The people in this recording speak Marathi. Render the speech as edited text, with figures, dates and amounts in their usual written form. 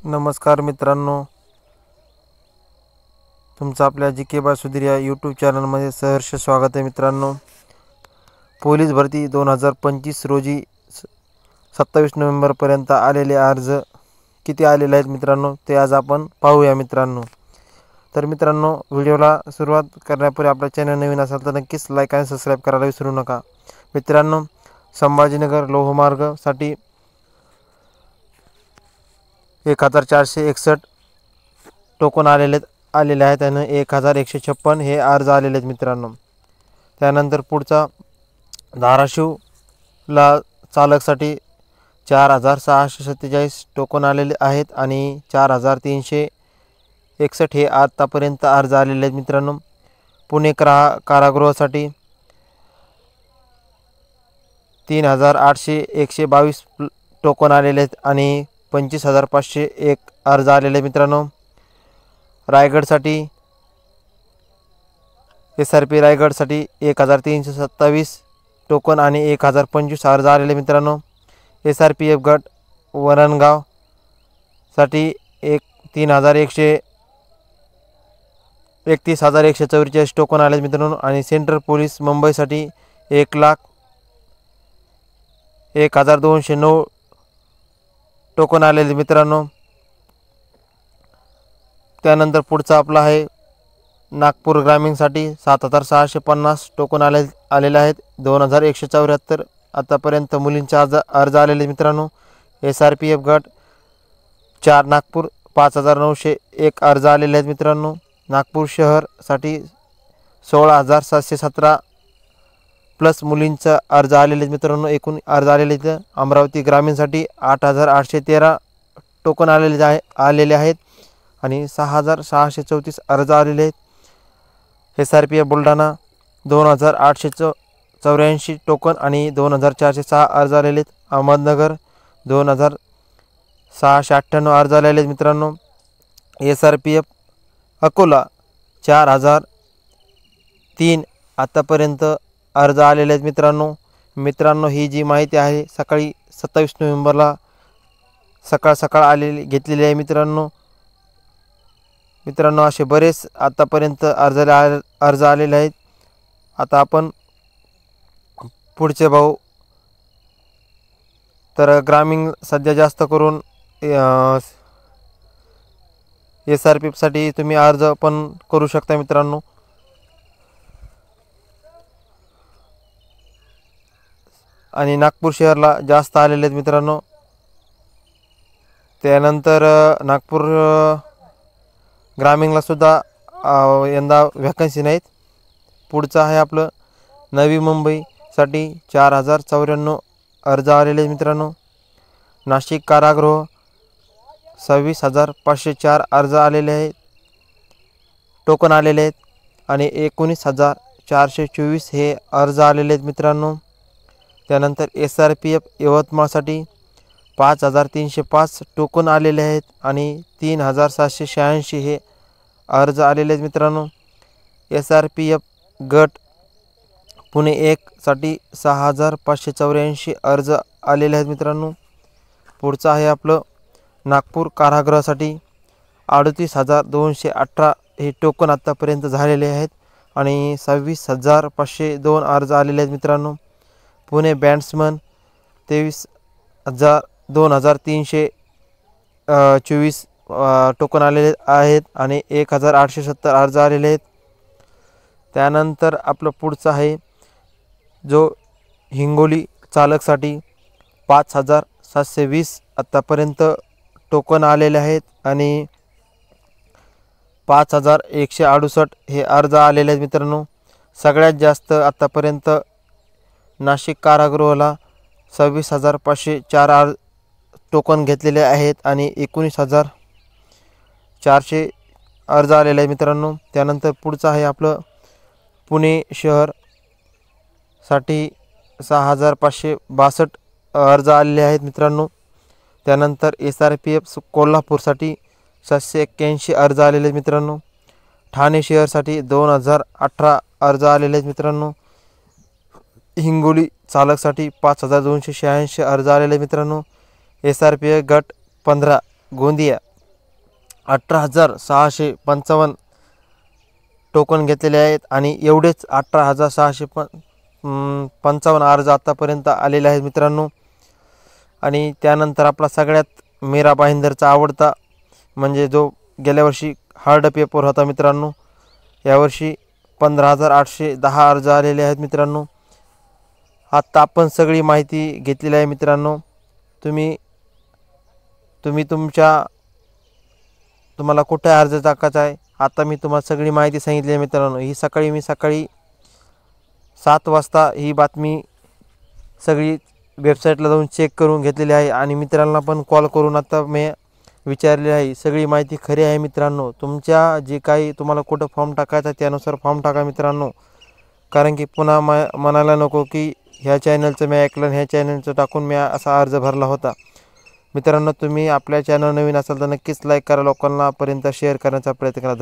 नमस्कार मित्रांनो, तुमचं आपल्या जी.के. बासुधीर या यूट्यूब चॅनलमध्ये सहर्ष स्वागत आहे. मित्रांनो, पोलीस भरती 2025 रोजी 27 नोव्हेंबरपर्यंत आलेले अर्ज किती आलेले आहेत मित्रांनो, ते आज आपण पाहूया मित्रांनो. तर मित्रांनो, व्हिडिओला सुरुवात करण्यापूर्वी आपल्या चॅनल नवीन असाल तर नक्कीच लाईक आणि सबस्क्राईब करायला विसरू नका. मित्रांनो, संभाजीनगर लोहमार्गसाठी 1461 टोकन आलेले आहेत आणि 1156 हे अर्ज आलेले आहेत मित्रांनो. त्यानंतर पुढचा धाराशिवला चालकसाठी 4647 टोकन आलेले आहेत आणि 4361 हे आतापर्यंत अर्ज आलेले आहेत मित्रांनो. पुणे कारागृहासाठी 3822 टोकन आलेले आहेत आणि 25501 अर्ज आलेले मित्रांनो. रायगडसाठी SRP रायगडसाठी 1327 टोकन आणि 1025 अर्ज आलेले मित्रांनो. SRPF गट वरणगावसाठी 31,144 टोकन आले मित्रांनो. आणि सेंट्रल पोलीस मुंबईसाठी 1,01,209 टोकन आलेले मित्रांनो. त्यानंतर पुढचा आपला आहे नागपूर ग्रामीणसाठी 7,650 टोकन आलेले आहेत. 2,174 आतापर्यंत मुलींचे अर्ज आलेले मित्रांनो. SRPF गट 4 नागपूर 5,901 अर्ज आलेले आहेत मित्रांनो. नागपूर शहरसाठी 16,717 प्लस मुलींचा अर्ज आलेले आहेत मित्रांनो. एकूण अर्ज आलेले आहेत. अमरावती ग्रामीणसाठी 8,813 टोकन आलेले आहेत आणि 6,634 अर्ज आलेले आहेत. SRPF बुलढाणा 2,884 टोकन आणि 2,406 अर्ज आलेले आहेत. अहमदनगर 2,698 अर्ज आलेले आहेत मित्रांनो. SRPF अकोला 4,003 आतापर्यंत अर्ज आलेले आहेत मित्रांनो. ही जी माहिती आहे सकाळी 27 नोव्हेंबरला सकाळ घेतलेली आहे मित्रांनो. असे बरेच आतापर्यंत अर्ज आलेले आहेत. आता आपण पुढचे भाऊ तर ग्रामीण सध्या जास्त करून SRPF साठी तुम्ही अर्ज पण करू शकता मित्रांनो. आणि नागपूर शहरला जास्त आलेले आहेत मित्रांनो. त्यानंतर नागपूर ग्रामीणला सुद्धा यंदा व्हॅकन्सी नाहीत. पुढचं आहे आपलं नवी मुंबईसाठी 4,094 अर्ज आलेले आहेत मित्रांनो. नाशिक कारागृह 26,504 अर्ज आलेले आहेत, टोकन आलेले आहेत आणि 19,424 हे अर्ज आलेले आहेत मित्रांनो. त्यानंतर SRPF यवतमाळसाठी 5,305 टोकन आलेले आहेत आणि 3,786 हे अर्ज आलेले आहेत मित्रांनो. SRPF गट पुणे 1 साठी 6,584 अर्ज आलेले आहेत मित्रांनो. पुढचं आहे आपलं नागपूर कारागृहासाठी 38,218 हे टोकन आत्तापर्यंत झालेले आहेत आणि 26,502 अर्ज आलेले आहेत मित्रांनो. पुणे बॅट्समन 2,324 टोकन आलेले आहेत आणि 1,870 अर्ज आलेले आहेत. त्यानंतर आपलं पुढचं आहे जो हिंगोली चालकसाठी 5,720 आत्तापर्यंत टोकन आलेले आहेत आणि 5,168 हे अर्ज आलेले आहेत मित्रांनो. सगळ्यात जास्त आत्तापर्यंत नाशिक कारागृहाला 26,504 टोकन घेतलेले आहेत आणि 19,400 अर्ज आलेले आहे मित्रांनो. त्यानंतर पुढचं आहे आपलं पुणे शहरसाठी 6,562 अर्ज आलेले आहेत मित्रांनो. त्यानंतर SRPF कोल्हापूरसाठी 781 अर्ज आलेले आहेत मित्रांनो. ठाणे शहरसाठी 2,018 अर्ज आलेले आहेत मित्रांनो. हिंगोली चालकसाठी 5,286 अर्ज आलेले मित्रांनो. SRPF गट 15 गोंदिया 18,655 टोकन घेतलेले आहेत आणि एवढेच 18,655 अर्ज आतापर्यंत आलेले आहेत मित्रांनो. आणि त्यानंतर आपला सगळ्यात मीरा भाईंदरचा आवडता म्हणजे जो गेल्या वर्षी हार्ड पेपर होता मित्रांनो, यावर्षी 15,810 अर्ज आलेले आहेत मित्रांनो. आत्ता आपण सगळी माहिती घेतलेली आहे मित्रांनो. तुम्ही तुम्हाला कुठे अर्ज टाकायचा आहे आता मी तुम्हाला सगळी माहिती सांगितली आहे मित्रांनो. ही मी सकाळी 7 वाजता ही बातमी सगळी वेबसाईटला जाऊन चेक करून घेतलेली आहे आणि मित्रांना पण कॉल करून आता मी विचारले आहे. सगळी माहिती खरी आहे मित्रांनो. तुमच्या जे काही तुम्हाला कुठं फॉर्म टाकायचा त्यानुसार फॉर्म टाका मित्रांनो. कारण की पुन्हा म्हणायला नको की ह्या चॅनलचं मी ऐकलं आणि ह्या चॅनलचं टाकून मी असा अर्ज भरला होता. मित्रांनो तुम्ही आपल्या चॅनल नवीन असाल तर नक्कीच लाईक करा, लोकांना पर्यंत शेअर करण्याचा प्रयत्न करा.